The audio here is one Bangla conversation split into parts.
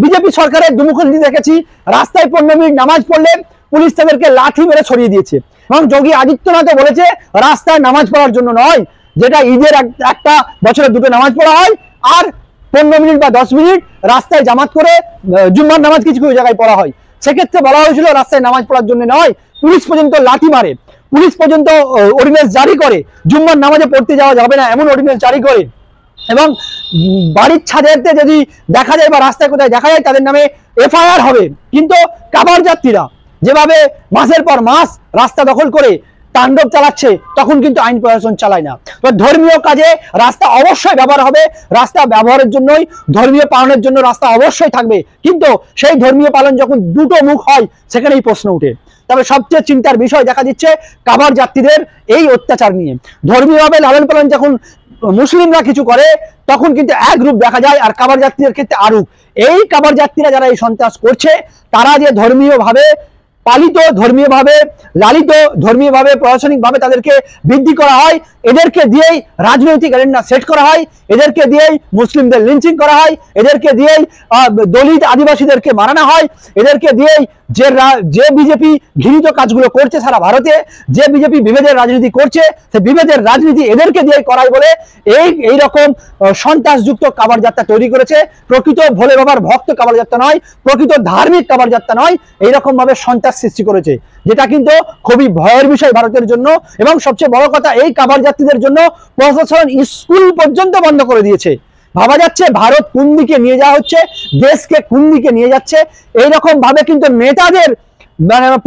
বিজেপি সরকারের দুমুখ নীতি দেখেছি। রাস্তায় 15 মিনিট নামাজ পড়লে পুলিশ তাদেরকে লাঠি মেরে ছড়িয়ে দিয়েছে। এবং যোগী আদিত্যনাথ বলেছে রাস্তায় নামাজ পড়ার জন্য নয়, যেটা ঈদের একটা বছরে দুটো নামাজ পড়া হয়, আর 15 মিনিট বা 10 মিনিট রাস্তায় জামাত করে জুম্মার নামাজ কিছু কিছু জায়গায় পড়া হয়। সেক্ষেত্রে বলা হয়েছিল রাস্তায় নামাজ পড়ার জন্য নয়। পুলিশ পর্যন্ত লাঠি মারে, পুলিশ পর্যন্ত অর্ডিন্যান্স জারি করে জুম্মার নামাজে পড়তে যাওয়া যাবে না এমন অর্ডিন্যান্স জারি করে। এবং বাড়ির ছাদেতে যদি দেখা যায় বা রাস্তায় কোথায় দেখা যায় তাদের নামে এফআইআর হবে। কিন্তু কাভার যাত্রীরা যেভাবে মাসের পর মাস রাস্তা দখল করে তাণ্ডব চালাচ্ছে, তখন কিন্তু আইন প্রশাসন চালায় না। তো ধর্মীয় কাজে রাস্তা অবশ্যই ব্যবহার হবে, রাস্তা ব্যবহারের জন্যই ধর্মীয় পালনের জন্য রাস্তা অবশ্যই থাকবে। কিন্তু সেই ধর্মীয় পালন যখন দুটো মুখ হয় সেখানেই প্রশ্ন উঠে। তবে সবচেয়ে চিন্তার বিষয় দেখা দিচ্ছে কাভার যাত্রীদের এই অত্যাচার নিয়ে। ধর্মীয়ভাবে লালন পালন যখন মুসলিমরা কিছু করে তখন কিন্তু এক রূপ দেখা যায়, আর কাভার যাত্রীদের ক্ষেত্রে আরূপ। এই কাভার যাত্রীরা যারা এই সন্ত্রাস করছে, তারা যে ধর্মীয়ভাবে পালিত, ধর্মীয়ভাবে লালিত, ধর্মীয়ভাবে প্রশাসনিকভাবে তাদেরকে বৃদ্ধি করা হয়, এদেরকে দিয়েই রাজনৈতিক এজেন্ডা সেট করা হয়, এদেরকে দিয়েই মুসলিমদের লিঞ্চিং করা হয়, এদেরকে দিয়েই দলিত আদিবাসীদেরকে মারানো হয়, এদেরকে দিয়েই যে বিজেপি ঘৃণিত কাজগুলো করছে সারা ভারতে, যে বিজেপি বিভেদের রাজনীতি করছে, সে বিভেদের রাজনীতি এদেরকে দিয়ে করাই বলে এই রকম সন্ত্রাসযুক্ত কাভার যাত্রা তৈরি করেছে। প্রকৃত ভোলে বাবার ভক্ত কাভার যাত্রা নয়, প্রকৃত ধার্মিক কাভার যাত্রা নয়, এইরকম ভাবে সন্ত্রাস সৃষ্টি করেছে, যেটা কিন্তু খুবই ভয়ের বিষয় ভারতের জন্য। এবং সবচেয়ে বড় কথা, এই কাভার যাত্রীদের জন্য প্রশাসন স্কুল পর্যন্ত বন্ধ করে দিয়েছে। ভাবা যাচ্ছে ভারত কোন দিকে নিয়ে যাওয়া হচ্ছে, দেশকে কোন দিকে নিয়ে যাচ্ছে। এইরকম ভাবে কিন্তু নেতাদের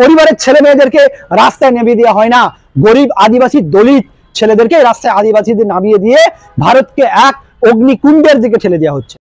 পরিবারের ছেলে মেয়েদেরকে রাস্তায় নেমে দেওয়া হয় না, গরিব আদিবাসী দলিত ছেলেদেরকে রাস্তায় আদিবাসীদের নামিয়ে দিয়ে ভারতকে এক অগ্নিকুণ্ডের দিকে ঠেলে দেওয়া হচ্ছে।